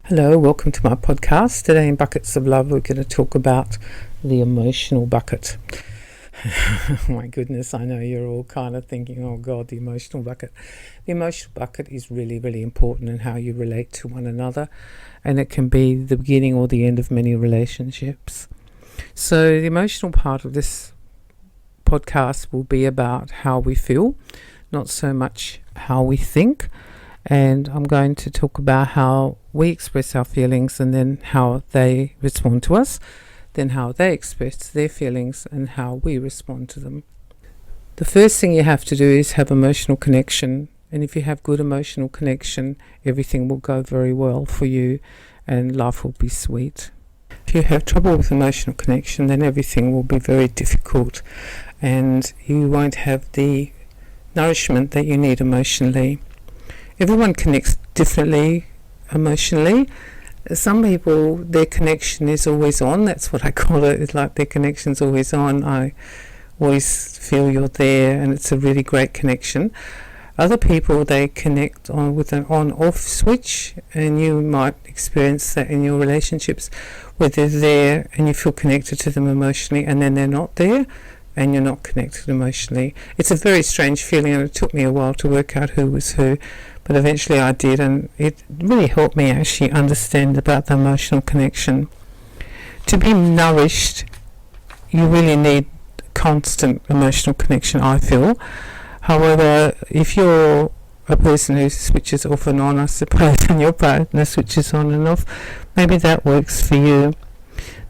Hello, welcome to my podcast. Today in Buckets of Love, we're going to talk about the emotional bucket. My goodness, I know you're all kind of thinking, oh God, the emotional bucket. The emotional bucket is really, really important in how you relate to one another, and it can be the beginning or the end of many relationships. So the emotional part of this podcast will be about how we feel, not so much how we think. And I'm going to talk about how we express our feelings and then how they respond to us, then how they express their feelings and how we respond to them. The first thing you have to do is have emotional connection. And if you have good emotional connection, everything will go very well for you and life will be sweet. If you have trouble with emotional connection, then everything will be very difficult and you won't have the nourishment that you need emotionally. Everyone connects differently emotionally. Some people, their connection is always on. That's what I call it. It's like their connection's always on. I always feel you're there and it's a really great connection. Other people, they connect on with an on-off switch, and you might experience that in your relationships where they're there and you feel connected to them emotionally and then they're not there and you're not connected emotionally. It's a very strange feeling, and it took me a while to work out who was who. But eventually I did, and it really helped me actually understand about the emotional connection. To be nourished, you really need constant emotional connection, I feel. However, if you're a person who switches off and on, I suppose, and your partner switches on and off, maybe that works for you.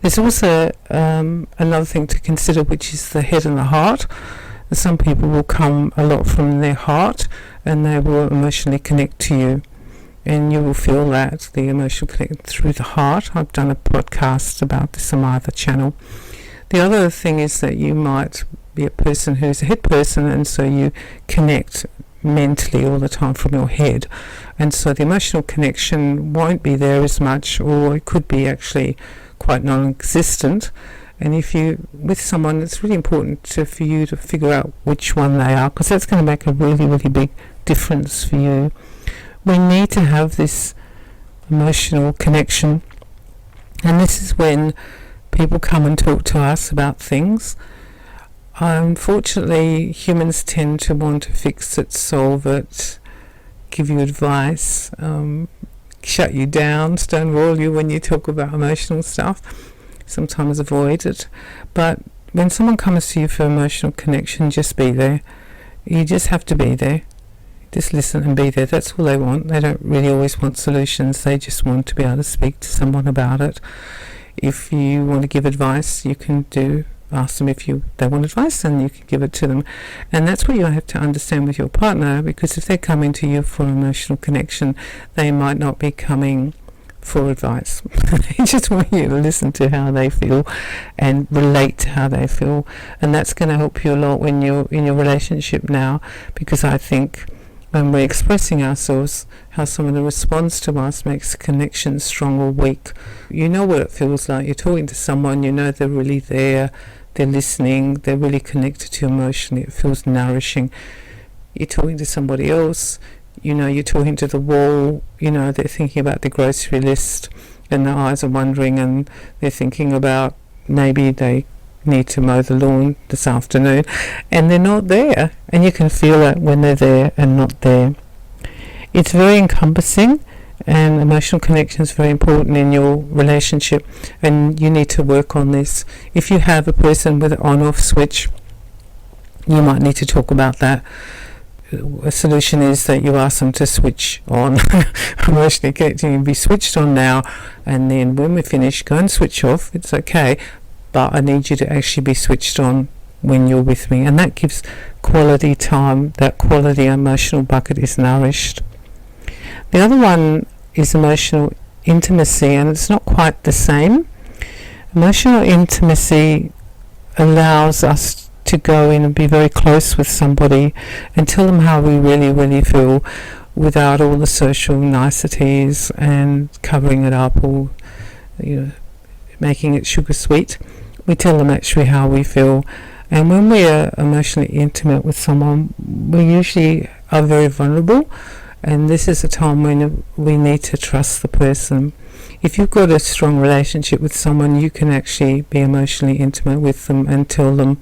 There's also another thing to consider, which is the head and the heart. Some people will come a lot from their heart and they will emotionally connect to you, and you will feel that, the emotional connection through the heart. I've done a podcast about this on my other channel. The other thing is that you might be a person who's a head person, and so you connect mentally all the time from your head, and so the emotional connection won't be there as much, or it could be actually quite non-existent. And if you with someone, it's really important for you to figure out which one they are, because that's going to make a really, really big difference for you. We need to have this emotional connection, and this is when people come and talk to us about things. Unfortunately, humans tend to want to fix it, solve it, give you advice, shut you down, stonewall you when you talk about emotional stuff. Sometimes avoid it. But when someone comes to you for emotional connection, just be there. You just have to be there. Just listen and be there. That's all they want. They don't really always want solutions. They just want to be able to speak to someone about it. If you want to give advice, you can ask them if they want advice, and you can give it to them. And that's what you have to understand with your partner, because if they're coming to you for emotional connection, they might not be coming for advice. They just want you to listen to how they feel and relate to how they feel, and that's going to help you a lot when you're in your relationship now, because I think when we're expressing ourselves, how someone responds to us makes the connection strong or weak. You know what it feels like. You're talking to someone, you know they're really there, they're listening, they're really connected to you emotionally. It feels nourishing. You're talking to somebody else, you know you're talking to the wall, you know they're thinking about the grocery list and their eyes are wandering, and they're thinking about maybe they need to mow the lawn this afternoon and they're not there, and you can feel that when they're there and not there. It's very encompassing, and emotional connection is very important in your relationship, and you need to work on this. If you have a person with an on-off switch, you might need to talk about that. A solution is that you ask them to switch on. Emotionally connecting, you be switched on now, and then when we finish, go and switch off. It's okay, but I need you to actually be switched on when you're with me, and that gives quality time. That quality emotional bucket is nourished. The other one is emotional intimacy, and it's not quite the same. Emotional intimacy allows us to go in and be very close with somebody and tell them how we really, really feel, without all the social niceties and covering it up, or making it sugar sweet. We tell them actually how we feel, and when we are emotionally intimate with someone, we usually are very vulnerable, And this is a time when we need to trust the person. If you've got a strong relationship with someone, you can actually be emotionally intimate with them and tell them,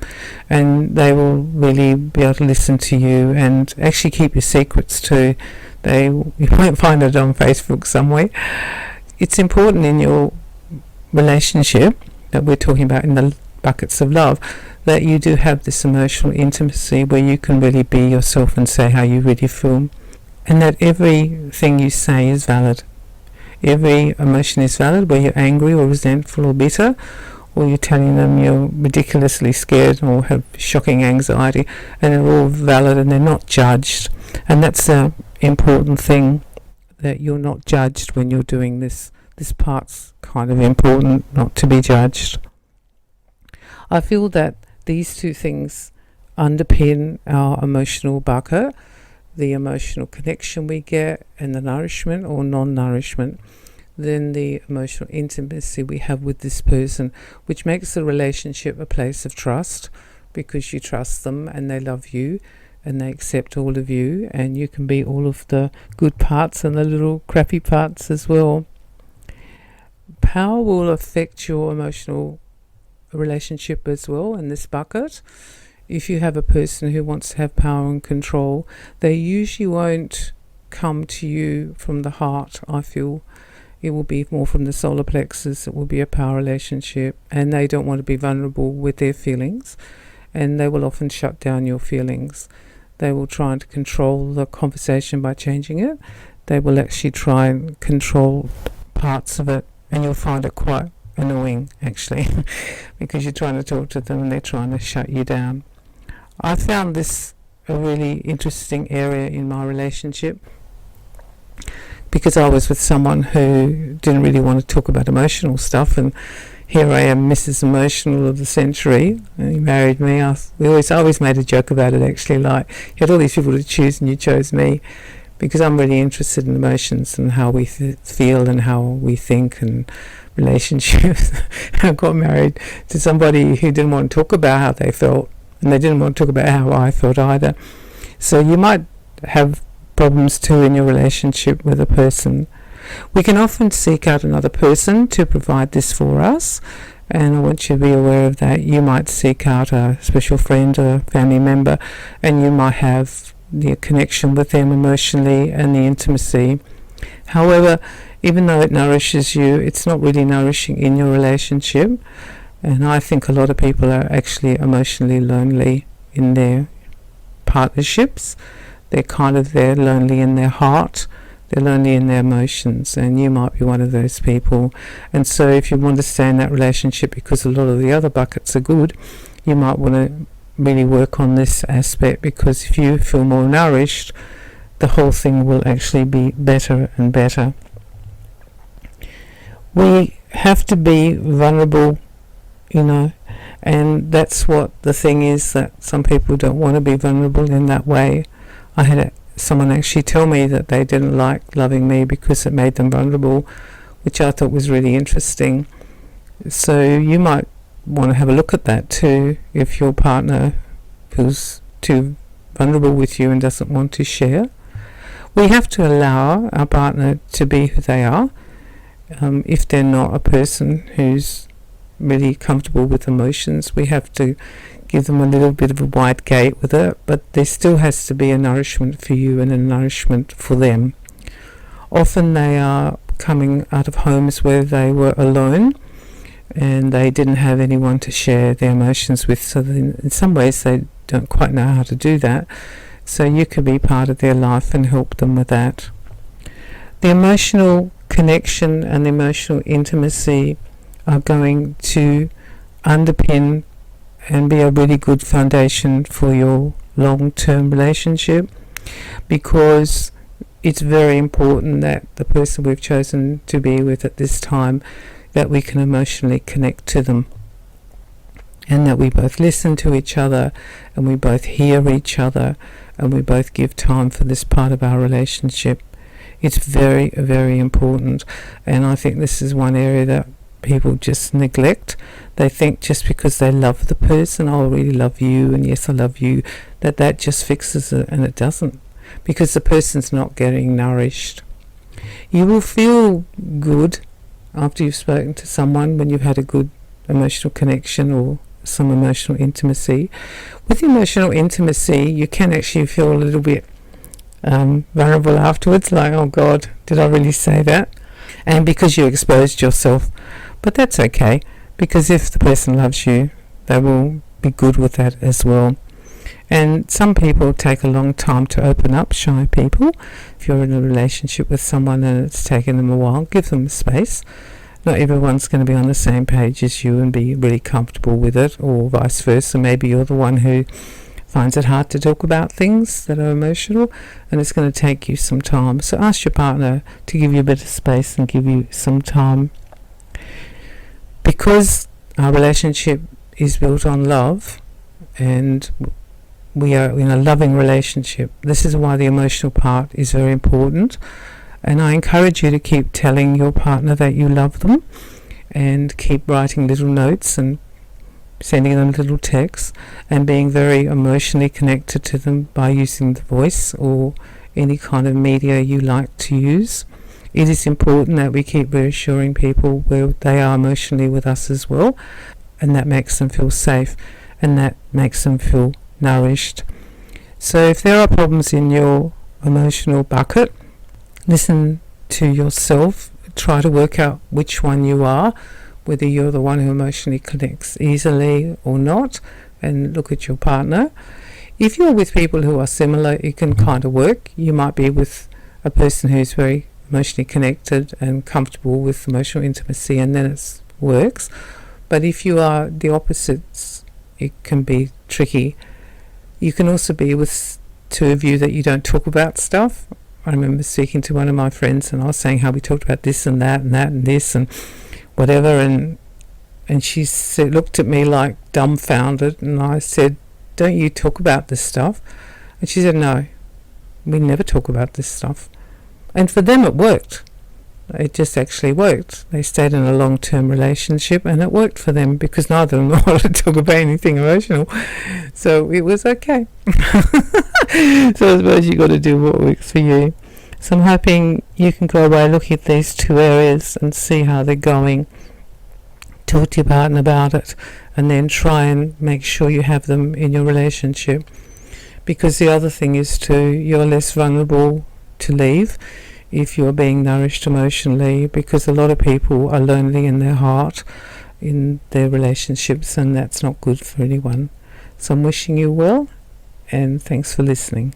and they will really be able to listen to you and actually keep your secrets too. You won't find it on Facebook somewhere. It's important in your relationship that we're talking about in the buckets of love, that you do have this emotional intimacy where you can really be yourself and say how you really feel, and that everything you say is valid. Every emotion is valid, whether you're angry or resentful or bitter, or you're telling them you're ridiculously scared or have shocking anxiety, and they're all valid and they're not judged. And that's the important thing, that you're not judged when you're doing this. This part's kind of important, not to be judged. I feel that these two things underpin our emotional bucket, the emotional connection we get and the nourishment or non-nourishment, then the emotional intimacy we have with this person, which makes the relationship a place of trust, because you trust them and they love you and they accept all of you, and you can be all of the good parts and the little crappy parts as well. Power will affect your emotional relationship as well in this bucket. If you have a person who wants to have power and control, they usually won't come to you from the heart. I feel it will be more from the solar plexus. It will be a power relationship, and they don't want to be vulnerable with their feelings, and they will often shut down your feelings. They will try to control the conversation by changing it. They will actually try and control parts of it, and you'll find it quite annoying actually because you're trying to talk to them and they're trying to shut you down. I found this a really interesting area in my relationship, because I was with someone who didn't really want to talk about emotional stuff, and here I am, Mrs. Emotional of the Century, and he married me. I always made a joke about it actually, like, you had all these people to choose and you chose me, because I'm really interested in emotions and how we feel and how we think and relationships. I got married to somebody who didn't want to talk about how they felt, and they didn't want to talk about how I felt either. So you might have problems too in your relationship with a person. We can often seek out another person to provide this for us, and I want you to be aware of that. You might seek out a special friend or family member, and you might have the connection with them emotionally and the intimacy. However, even though it nourishes you, it's not really nourishing in your relationship. And I think a lot of people are actually emotionally lonely in their partnerships. They're lonely in their heart. They're lonely in their emotions, and you might be one of those people. And so if you want to stay in that relationship because a lot of the other buckets are good, you might want to really work on this aspect, because if you feel more nourished, the whole thing will actually be better and better. We have to be vulnerable, and that's what the thing is, that some people don't want to be vulnerable in that way. I had someone actually tell me that they didn't like loving me because it made them vulnerable, which I thought was really interesting. So you might want to have a look at that too, if your partner feels too vulnerable with you and doesn't want to share. We have to allow our partner to be who they are. If they're not a person who's really comfortable with emotions, we have to give them a little bit of a wide gate with it, but there still has to be a nourishment for you and a nourishment for them. Often they are coming out of homes where they were alone and they didn't have anyone to share their emotions with, so in some ways they don't quite know how to do that. So you could be part of their life and help them with that. The emotional connection and the emotional intimacy are going to underpin and be a really good foundation for your long-term relationship, because it's very important that the person we've chosen to be with at this time, that we can emotionally connect to them, and that we both listen to each other and we both hear each other and we both give time for this part of our relationship. It's very, very important, and I think this is one area that people just neglect. They think just because they love the person, I really love you and yes I love you, that just fixes it, and it doesn't. because the person's not getting nourished. You will feel good after you've spoken to someone when you've had a good emotional connection or some emotional intimacy. With emotional intimacy, you can actually feel a little bit vulnerable afterwards, like, oh God, did I really say that? And because you exposed yourself. But that's okay, because if the person loves you, they will be good with that as well. And some people take a long time to open up, shy people. If you're in a relationship with someone and it's taken them a while, give them space. Not everyone's going to be on the same page as you and be really comfortable with it, or vice versa. Maybe you're the one who finds it hard to talk about things that are emotional, and it's going to take you some time. So ask your partner to give you a bit of space and give you some time. Because our relationship is built on love, and we are in a loving relationship, this is why the emotional part is very important. And I encourage you to keep telling your partner that you love them, and keep writing little notes and sending them little texts, and being very emotionally connected to them by using the voice or any kind of media you like to use. It is important that we keep reassuring people where they are emotionally with us as well, and that makes them feel safe, and that makes them feel nourished. So if there are problems in your emotional bucket, listen to yourself, try to work out which one you are, whether you're the one who emotionally connects easily or not, and look at your partner. If you're with people who are similar, it can kind of work. You might be with a person who's very emotionally connected and comfortable with emotional intimacy, and then it works. But if you are the opposites, it can be tricky. You can also be with two of you that you don't talk about stuff. I remember speaking to one of my friends, and I was saying how we talked about this and that and that and this and whatever, and she looked at me like dumbfounded, and I said, don't you talk about this stuff? And she said, no, we never talk about this stuff. And for them it worked. It just actually worked. They stayed in a long-term relationship, and it worked for them because neither of them wanted to talk about anything emotional. So it was okay. So I suppose you got to do what works for you. So I'm hoping you can go away, look at these two areas and see how they're going. Talk to your partner about it, and then try and make sure you have them in your relationship. Because the other thing is too, you're less vulnerable to leave if you're being nourished emotionally, because a lot of people are lonely in their heart, in their relationships, and that's not good for anyone. So I'm wishing you well, and thanks for listening.